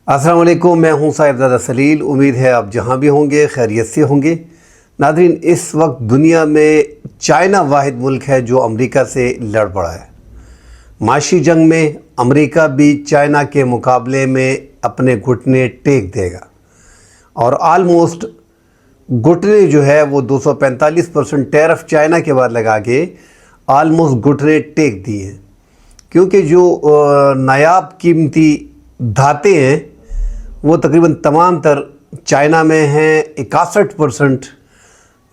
السلام علیکم، میں ہوں صاحب زادہ سلیل۔ امید ہے آپ جہاں بھی ہوں گے خیریت سے ہوں گے۔ ناظرین، اس وقت دنیا میں چائنا واحد ملک ہے جو امریکہ سے لڑ پڑا ہے۔ معاشی جنگ میں امریکہ بھی چائنا کے مقابلے میں اپنے گھٹنے ٹیک دے گا، اور آلموسٹ گھٹنے جو ہے وہ 245% ٹیرف چائنا کے بعد لگا کے آلموسٹ گھٹنے ٹیک دیے ہیں، کیونکہ جو نایاب قیمتی دھاتیں ہیں وہ تقریباً تمام تر چائنا میں ہیں۔ 61%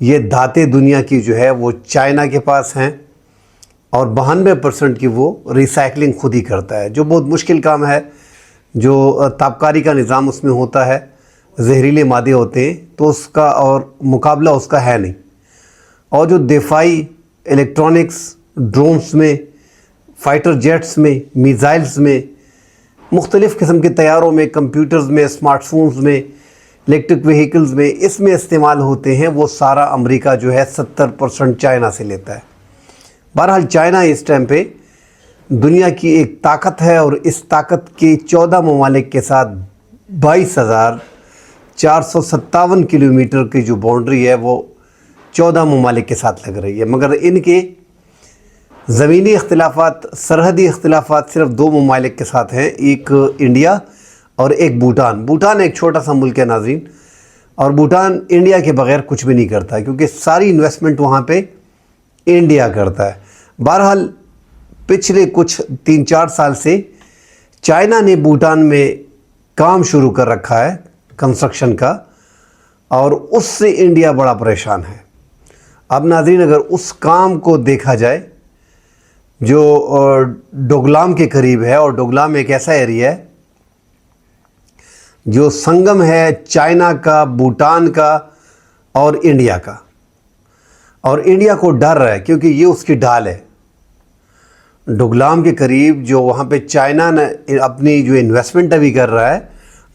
یہ دھاتیں دنیا کی جو ہے وہ چائنا کے پاس ہیں، اور 92% کی وہ ریسائکلنگ خود ہی کرتا ہے، جو بہت مشکل کام ہے۔ جو تابکاری کا نظام اس میں ہوتا ہے، زہریلے مادے ہوتے ہیں، تو اس کا اور مقابلہ اس کا ہے نہیں۔ اور جو دفاعی الیکٹرانکس، ڈرونز میں، فائٹر جیٹس میں، میزائلز میں، مختلف قسم کے طیاروں میں، کمپیوٹرز میں، اسمارٹ فونز میں، الیکٹرک وہیکلز میں، اس میں استعمال ہوتے ہیں، وہ سارا امریکہ جو ہے 70% چائنا سے لیتا ہے۔ بہرحال چائنا اس ٹائم پہ دنیا کی ایک طاقت ہے، اور اس طاقت کے 14 ممالک کے ساتھ 22,457 کلومیٹر کی جو باؤنڈری ہے وہ 14 ممالک کے ساتھ لگ رہی ہے، مگر ان کے زمینی اختلافات، سرحدی اختلافات صرف 2 ممالک کے ساتھ ہیں، ایک انڈیا اور ایک بھوٹان۔ بھوٹان ایک چھوٹا سا ملک ہے ناظرین، اور بھوٹان انڈیا کے بغیر کچھ بھی نہیں کرتا ہے، کیونکہ ساری انویسٹمنٹ وہاں پہ انڈیا کرتا ہے۔ بہرحال پچھلے کچھ 3-4 سال سے چائنا نے بھوٹان میں کام شروع کر رکھا ہے کنسٹرکشن کا، اور اس سے انڈیا بڑا پریشان ہے۔ اب ناظرین، اگر اس کام کو دیکھا جائے جو ڈوگلام کے قریب ہے، اور ڈوگلام ایک ایسا ایریا ہے جو سنگم ہے چائنا کا، بھوٹان کا اور انڈیا کا، اور انڈیا کو ڈر رہا ہے کیونکہ یہ اس کی ڈھال ہے۔ ڈوگلام کے قریب جو وہاں پہ چائنا نے اپنی جو انویسٹمنٹ ابھی کر رہا ہے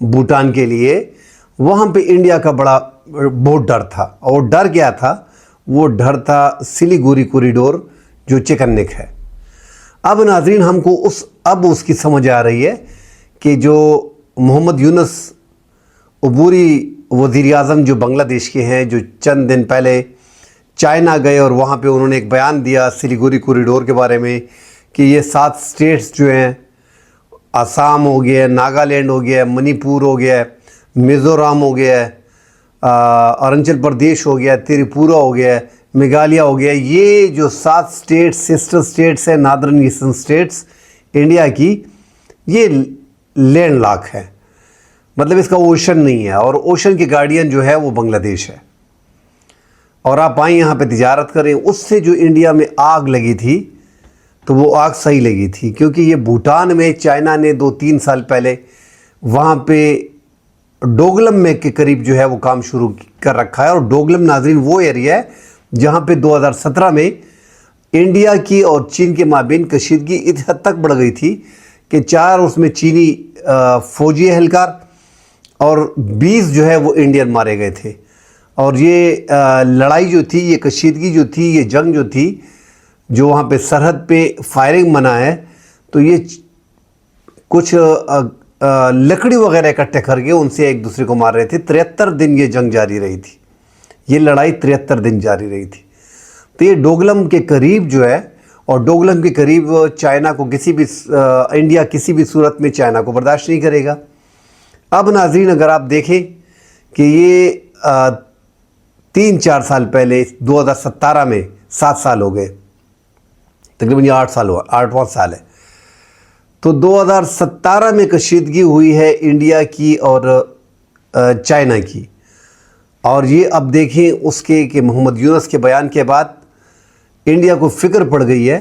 بھوٹان کے لیے، وہاں پہ انڈیا کا بہت ڈر تھا۔ اور ڈر کیا تھا؟ وہ ڈر تھا سلیگوری کوریڈور جو چکن نیک ہے۔ اب ناظرین، ہم کو اس کی سمجھ آ رہی ہے کہ جو محمد یونس عبوری وزیر اعظم جو بنگلہ دیش کے ہیں، جو چند دن پہلے چائنا گئے اور وہاں پہ انہوں نے ایک بیان دیا سلیگوری کوریڈور کے بارے میں، کہ یہ 7 اسٹیٹس جو ہیں، آسام ہو گیا ہے، ناگالینڈ ہو گیا ہے، منی پور ہو گیا ہے، میزورام ہو گیا ہے، اروناچل پردیش ہو گیا ہے، تریپورہ ہو گیا ہے، میگھالیہ ہو گیا ہے، یہ جو 7 اسٹیٹس سسٹر اسٹیٹس ہیں نادرن ایسٹرن اسٹیٹس انڈیا کی، یہ لینڈ لاک ہے، مطلب اس کا اوشن نہیں ہے، اور اوشن کی گارڈین جو ہے وہ بنگلہ دیش ہے۔ اور آپ آئیں یہاں پہ تجارت کریں۔ اس سے جو انڈیا میں آگ لگی تھی تو وہ آگ صحیح لگی تھی، کیونکہ یہ بھوٹان میں چائنا نے 2-3 سال پہلے وہاں پہ ڈوگلم میں کے قریب جو ہے وہ کام شروع کر رکھا ہے۔ اور ڈوگلم ناظرین وہ ایریا ہے جہاں پہ 2017 میں انڈیا کی اور چین کے مابین کشیدگی اس حد تک بڑھ گئی تھی کہ 4 اس میں چینی فوجی اہلکار اور 20 جو ہے وہ انڈین مارے گئے تھے۔ اور یہ لڑائی جو تھی، یہ کشیدگی جو تھی، یہ جنگ جو تھی، جو وہاں پہ سرحد پہ فائرنگ منع ہے، تو یہ کچھ لکڑی وغیرہ اکٹھے کر کے ان سے ایک دوسرے کو مار رہے تھے۔ 73 دن یہ جنگ جاری رہی تھی، یہ لڑائی 73 دن جاری رہی تھی۔ تو یہ ڈوگلم کے قریب جو ہے، اور ڈوگلم کے قریب چائنا کو انڈیا کسی بھی صورت میں چائنا کو برداشت نہیں کرے گا۔ اب ناظرین، اگر آپ دیکھیں کہ یہ 3-4 سال پہلے 2017 میں 7 سال ہو گئے، تقریباً یہ 8 سال ہوا، 8واں سال ہے، تو 2017 میں کشیدگی ہوئی ہے انڈیا کی اور چائنا کی۔ اور یہ اب دیکھیں اس کے کہ محمد یونس کے بیان کے بعد انڈیا کو فکر پڑ گئی ہے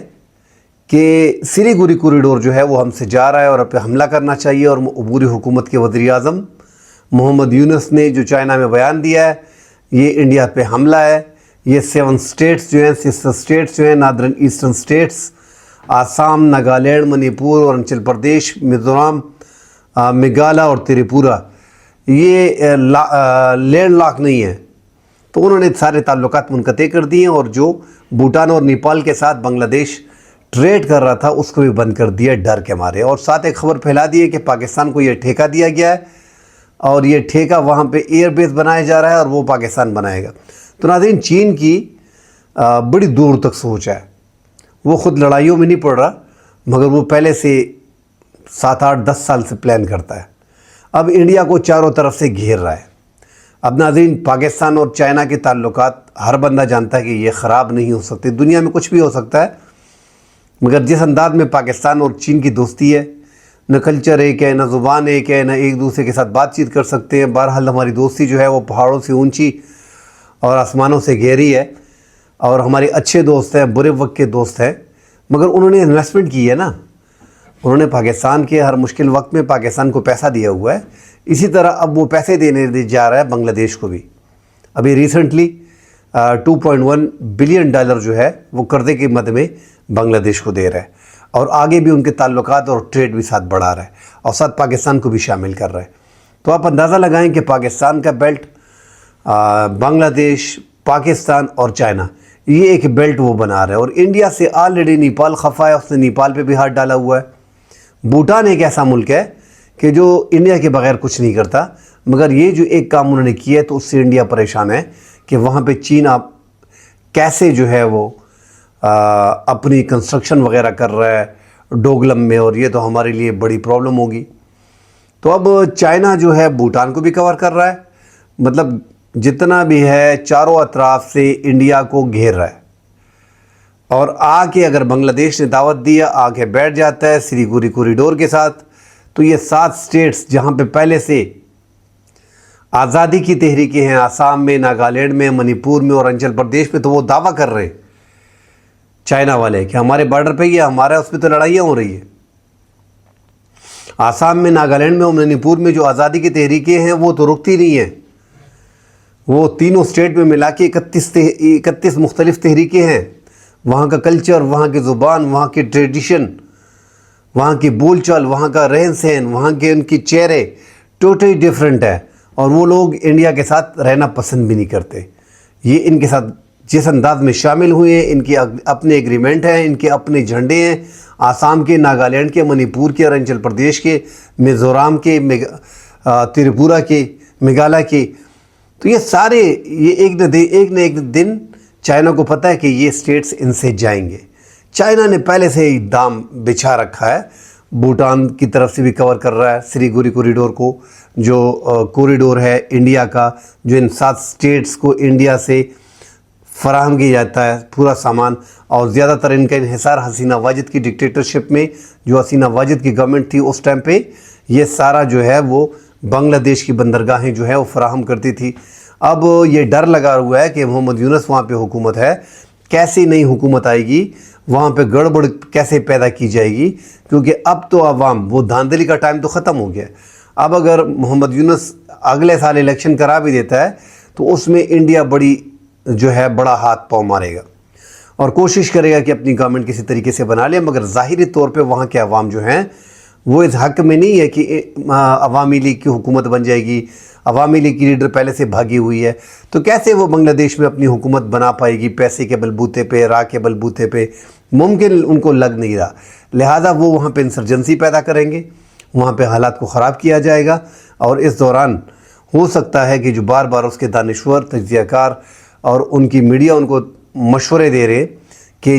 کہ سلیگوری کوریڈور جو ہے وہ ہم سے جا رہا ہے اور اب پہ حملہ کرنا چاہیے۔ اور عبوری حکومت کے وزیر اعظم محمد یونس نے جو چائنا میں بیان دیا ہے، یہ انڈیا پہ حملہ ہے۔ یہ 7 اسٹیٹس جو ہیں، سسٹر اسٹیٹس جو ہیں northern eastern states, Assam, Nagaland, Manipur, Arunachal Pradesh, Mizoram, Meghalaya اور تریپورہ، یہ لینڈ لاک نہیں ہے، تو انہوں نے سارے تعلقات منقطع کر دیے، اور جو بھوٹان اور نیپال کے ساتھ بنگلہ دیش ٹریڈ کر رہا تھا اس کو بھی بند کر دیا ڈر کے مارے، اور ساتھ ایک خبر پھیلا دی ہے کہ پاکستان کو یہ ٹھیکہ دیا گیا ہے اور یہ ٹھیکہ وہاں پہ ایئر بیس بنایا جا رہا ہے اور وہ پاکستان بنائے گا۔ تو ناظرین، چین کی بڑی دور تک سوچ ہے، وہ خود لڑائیوں میں نہیں پڑ رہا مگر وہ پہلے سے 7 8 10 سال سے پلان کرتا ہے۔ اب انڈیا کو چاروں طرف سے گھیر رہا ہے۔ اب ناظرین، پاکستان اور چائنا کے تعلقات ہر بندہ جانتا ہے کہ یہ خراب نہیں ہو سکتے، دنیا میں کچھ بھی ہو سکتا ہے، مگر جس انداز میں پاکستان اور چین کی دوستی ہے، نہ کلچر ایک ہے، نہ زبان ایک ہے، نہ ایک دوسرے کے ساتھ بات چیت کر سکتے ہیں۔ بہرحال ہماری دوستی جو ہے وہ پہاڑوں سے اونچی اور آسمانوں سے گہری ہے، اور ہمارے اچھے دوست ہیں، برے وقت کے دوست ہیں، مگر انہوں نے انویسٹمنٹ کی ہے نا، انہوں نے پاکستان کے ہر مشکل وقت میں پاکستان کو پیسہ دیا ہوا ہے۔ اسی طرح اب وہ پیسے دینے جا رہا ہے بنگلہ دیش کو بھی۔ ابھی ریسنٹلی $2.1 بلین جو ہے وہ قرضے کی مد میں بنگلہ دیش کو دے رہا ہے، اور آگے بھی ان کے تعلقات اور ٹریڈ بھی ساتھ بڑھا رہا ہے، اور ساتھ پاکستان کو بھی شامل کر رہا ہے۔ تو آپ اندازہ لگائیں کہ پاکستان کا بیلٹ، بنگلہ دیش، پاکستان اور چائنا، یہ ایک بیلٹ وہ بنا رہا ہے، اور انڈیا سے آلریڈی نیپال خفا ہے، اس نے نیپال پہ بھی ہاتھ ڈالا ہوا ہے۔ بھوٹان ایک ایسا ملک ہے کہ جو انڈیا کے بغیر کچھ نہیں کرتا، مگر یہ جو ایک کام انہوں نے کیا ہے تو اس سے انڈیا پریشان ہے کہ وہاں پہ چین آپ کیسے جو ہے وہ اپنی کنسٹرکشن وغیرہ کر رہا ہے ڈوگلم میں، اور یہ تو ہمارے لیے بڑی پرابلم ہوگی۔ تو اب چائنا جو ہے بھوٹان کو بھی کور کر رہا ہے، مطلب جتنا بھی ہے چاروں اطراف سے انڈیا کو گھیر رہا ہے، اور آ کے اگر بنگلہ دیش نے دعوت دیا آ کے بیٹھ جاتا ہے سلیگوری کوریڈور کے ساتھ، تو یہ 7 سٹیٹس جہاں پہ پہلے سے آزادی کی تحریکیں ہیں، آسام میں، ناگالینڈ میں، منی پور میں اور اروناچل پردیش میں، تو وہ دعویٰ کر رہے ہیں چائنا والے کہ ہمارے بارڈر پہ یہ ہمارا، اس پہ تو لڑائیاں ہو رہی ہیں۔ آسام میں، ناگالینڈ میں اور منی پور میں جو آزادی کی تحریکیں ہیں وہ تو رکتی نہیں ہیں، وہ تینوں سٹیٹ میں ملا کے 31 مختلف تحریکیں ہیں۔ وہاں کا کلچر، وہاں کی زبان، وہاں کی ٹریڈیشن، وہاں کی بول چال، وہاں کا رہن سہن، وہاں کے ان کی چہرے ٹوٹلی ڈیفرنٹ ہے، اور وہ لوگ انڈیا کے ساتھ رہنا پسند بھی نہیں کرتے۔ یہ ان کے ساتھ جس انداز میں شامل ہوئے ہیں، ان کی اپنے ایگریمنٹ ہیں، ان کے اپنے جھنڈے ہیں، آسام کے، ناگالینڈ کے، منی پور کے، اروناچل پردیش کے، میزورام کے، تریپورہ کے، میگھالیہ کے، تو یہ سارے ایک نہ ایک دن چائنا کو پتہ ہے کہ یہ سٹیٹس ان سے جائیں گے۔ چائنا نے پہلے سے ہی دام بچھا رکھا ہے، بھوٹان کی طرف سے بھی کور کر رہا ہے سلیگوری کوریڈور کو، جو کوریڈور ہے انڈیا کا، جو ان 7 سٹیٹس کو انڈیا سے فراہم کیا جاتا ہے پورا سامان، اور زیادہ تر ان کا انحصار حسینہ واجد کی ڈکٹیٹرشپ میں، جو حسینہ واجد کی گورنمنٹ تھی اس ٹائم پہ، یہ سارا جو ہے وہ بنگلہ دیش کی بندرگاہیں جو ہے وہ فراہم کرتی تھی۔ اب یہ ڈر لگا ہوا ہے کہ محمد یونس وہاں پہ حکومت ہے، کیسی نئی حکومت آئے گی، وہاں پہ گڑبڑ کیسے پیدا کی جائے گی، کیونکہ اب تو عوام، وہ دھاندلی کا ٹائم تو ختم ہو گیا۔ اب اگر محمد یونس اگلے سال الیکشن کرا بھی دیتا ہے تو اس میں انڈیا جو ہے بڑا ہاتھ پاؤں مارے گا، اور کوشش کرے گا کہ اپنی گورنمنٹ کسی طریقے سے بنا لے، مگر ظاہری طور پہ وہاں کے عوام جو ہیں وہ اس حق میں نہیں ہے کہ عوامی لیگ کی حکومت بن جائے گی۔ عوامی لیگ کی لیڈر پہلے سے بھاگی ہوئی ہے، تو کیسے وہ بنگلہ دیش میں اپنی حکومت بنا پائے گی؟ پیسے کے بلبوتے پہ، راہ کے بلبوتے پہ ممکن ان کو لگ نہیں رہا، لہٰذا وہ وہاں پہ انسرجنسی پیدا کریں گے، وہاں پہ حالات کو خراب کیا جائے گا، اور اس دوران ہو سکتا ہے کہ جو بار بار اس کے دانشور، تجزیہ کار اور ان کی میڈیا ان کو مشورے دے رہے کہ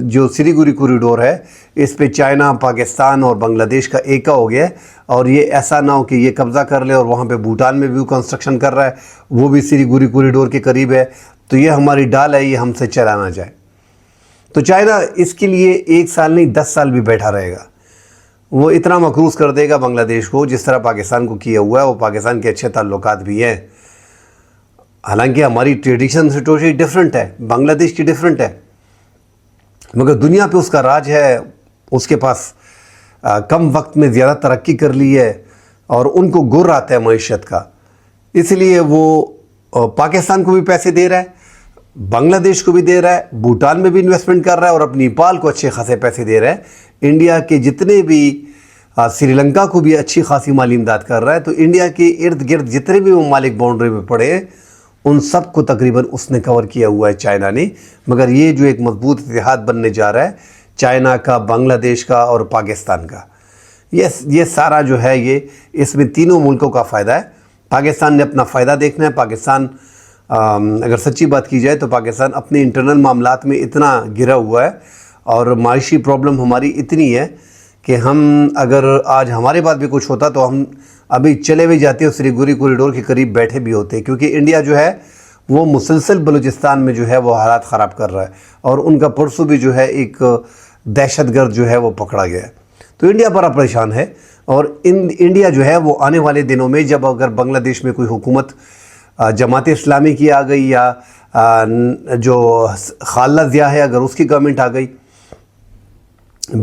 جو سلیگوری کوریڈور ہے اس پہ چائنا، پاکستان اور بنگلہ دیش کا ایکا ہو گیا ہے، اور یہ ایسا نہ ہو کہ یہ قبضہ کر لے، اور وہاں پہ بھوٹان میں بھی وہ کنسٹرکشن کر رہا ہے، وہ بھی سلیگوری کوریڈور کے قریب ہے، تو یہ ہماری ڈال ہے، یہ ہم سے چلا نہ جائے۔ تو چائنا اس کے لیے 1 سال نہیں 10 سال بھی بیٹھا رہے گا، وہ اتنا مقروض کر دے گا بنگلہ دیش کو جس طرح پاکستان کو کیا ہوا ہے۔ وہ پاکستان کے اچھے تعلقات بھی ہیں، حالانکہ ہماری ٹریڈیشن سے ٹوٹلی ڈیفرنٹ ہے، بنگلہ دیش کی ڈیفرنٹ ہے، مگر دنیا پہ اس کا راج ہے، اس کے پاس کم وقت میں زیادہ ترقی کر لی ہے، اور ان کو گر آتا ہے معیشت کا، اس لیے وہ پاکستان کو بھی پیسے دے رہا ہے، بنگلہ دیش کو بھی دے رہا ہے، بھوٹان میں بھی انویسٹمنٹ کر رہا ہے، اور اپنی نیپال کو اچھے خاصے پیسے دے رہا ہے، انڈیا کے جتنے بھی سری لنکا کو بھی اچھی خاصی مالی امداد کر رہا ہے۔ تو انڈیا کے ارد گرد جتنے بھی ممالک باؤنڈری میں پڑے ہیں ان سب کو تقریباً اس نے کور کیا ہوا ہے چائنا نے، مگر یہ جو ایک مضبوط اتحاد بننے جا رہا ہے چائنا کا، بنگلہ دیش کا اور پاکستان کا. یہ سارا جو ہے یہ اس میں تینوں ملکوں کا فائدہ ہے. پاکستان نے اپنا فائدہ دیکھنا ہے. پاکستان اگر سچی بات کی جائے تو پاکستان اپنے انٹرنل معاملات میں اتنا گرا ہوا ہے اور معاشی پرابلم ہماری اتنی ہے کہ ہم اگر آج ہمارے پاس بھی کچھ ہوتا تو ہم ابھی چلے بھی جاتے اور سلیگوری کوریڈور کے قریب بیٹھے بھی ہوتے، کیونکہ انڈیا جو ہے وہ مسلسل بلوچستان میں جو ہے وہ حالات خراب کر رہا ہے اور ان کا پرسوں بھی جو ہے ایک دہشت گرد جو ہے وہ پکڑا گیا ہے. تو انڈیا بڑا پریشان ہے. اور انڈیا جو ہے وہ آنے والے دنوں میں جب اگر بنگلہ دیش میں کوئی حکومت جماعت اسلامی کی آ گئی یا جو خالدہ ضیاء ہے اگر اس کی گورنمنٹ آ گئی،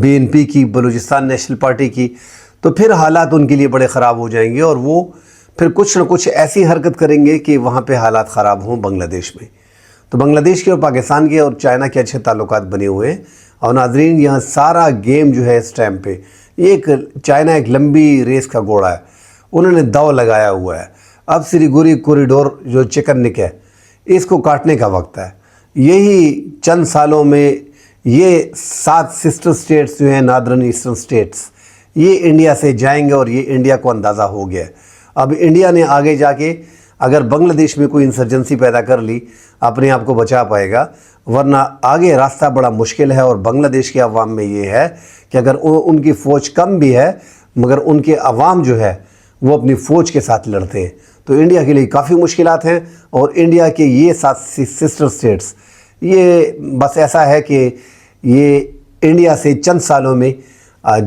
BNP کی، بلوچستان نیشنل پارٹی کی، تو پھر حالات ان کے لیے بڑے خراب ہو جائیں گے اور وہ پھر کچھ نہ کچھ ایسی حرکت کریں گے کہ وہاں پہ حالات خراب ہوں بنگلہ دیش میں. تو بنگلہ دیش کے اور پاکستان کے اور چائنا کے اچھے تعلقات بنے ہوئے ہیں. اور ناظرین یہاں سارا گیم جو ہے اس ٹائم پہ چائنا ایک لمبی ریس کا گھوڑا ہے، انہوں نے داؤ لگایا ہوا ہے. اب سلیگوری کوریڈور جو چکن نک ہے اس کو کاٹنے کا وقت ہے. یہی چند سالوں میں یہ 7 سسٹر سٹیٹس جو ہیں ناردرن ایسٹرن سٹیٹس یہ انڈیا سے جائیں گے اور یہ انڈیا کو اندازہ ہو گیا ہے. اب انڈیا نے آگے جا کے اگر بنگلہ دیش میں کوئی انسرجنسی پیدا کر لی اپنے آپ کو بچا پائے گا، ورنہ آگے راستہ بڑا مشکل ہے. اور بنگلہ دیش کے عوام میں یہ ہے کہ اگر ان کی فوج کم بھی ہے مگر ان کے عوام جو ہے وہ اپنی فوج کے ساتھ لڑتے ہیں، تو انڈیا کے لیے کافی مشکلات ہیں. اور انڈیا کے یہ 7 سسٹر سٹیٹس یہ بس ایسا ہے کہ یہ انڈیا سے چند سالوں میں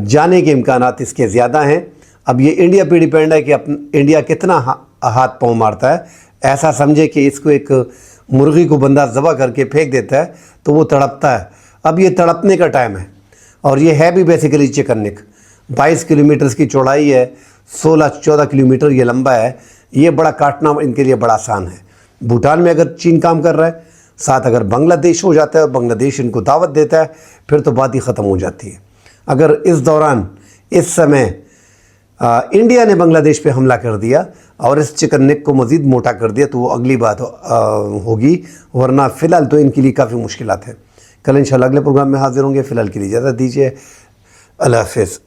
جانے کے امکانات اس کے زیادہ ہیں. اب یہ انڈیا پہ ڈیپینڈ ہے کہ انڈیا کتنا ہاتھ پاؤں مارتا ہے. ایسا سمجھے کہ اس کو ایک مرغی کو بندہ ذبح کر کے پھینک دیتا ہے تو وہ تڑپتا ہے. اب یہ تڑپنے کا ٹائم ہے اور یہ ہے بھی بیسیکلی چکن نک. 22 کلومیٹرز کی چوڑائی ہے، 16-14 کلومیٹر یہ لمبا ہے. یہ بڑا کاٹنا ان کے لیے بڑا آسان ہے. بھوٹان میں اگر چین کام کر رہا ہے، ساتھ اگر بنگلہ دیش ہو جاتا ہے اور بنگلہ دیش ان کو دعوت دیتا ہے پھر تو بات ہی ختم ہو جاتی ہے. اگر اس دوران اس سمے انڈیا نے بنگلہ دیش پہ حملہ کر دیا اور اس چکن نک کو مزید موٹا کر دیا تو وہ اگلی بات ہوگی، ورنہ فی الحال تو ان کے لیے کافی مشکلات ہیں. کل انشاءاللہ اگلے پروگرام میں حاضر ہوں گے. فی الحال کے لیے اجازت دیجیے. اللہ حافظ.